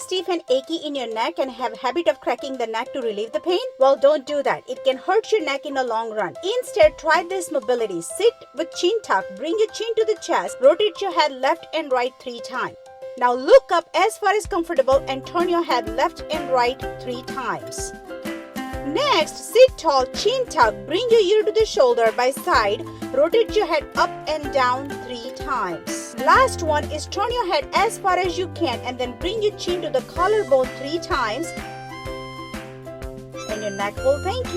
stiff and achy in your neck and have habit of cracking the neck to relieve the pain? Well, don't do that. It can hurt your neck in the long run. Instead, try this mobility. Sit with chin tuck, bring your chin to the chest, rotate your head left and right 3 times. Now look up as far as comfortable and turn your head left and right 3 times. Next, sit tall, chin tuck, bring your ear to the shoulder by side, rotate your head up and down 3 times. Last one is turn your head as far as you can and then bring your chin to the collarbone 3 times and your neck will thank you.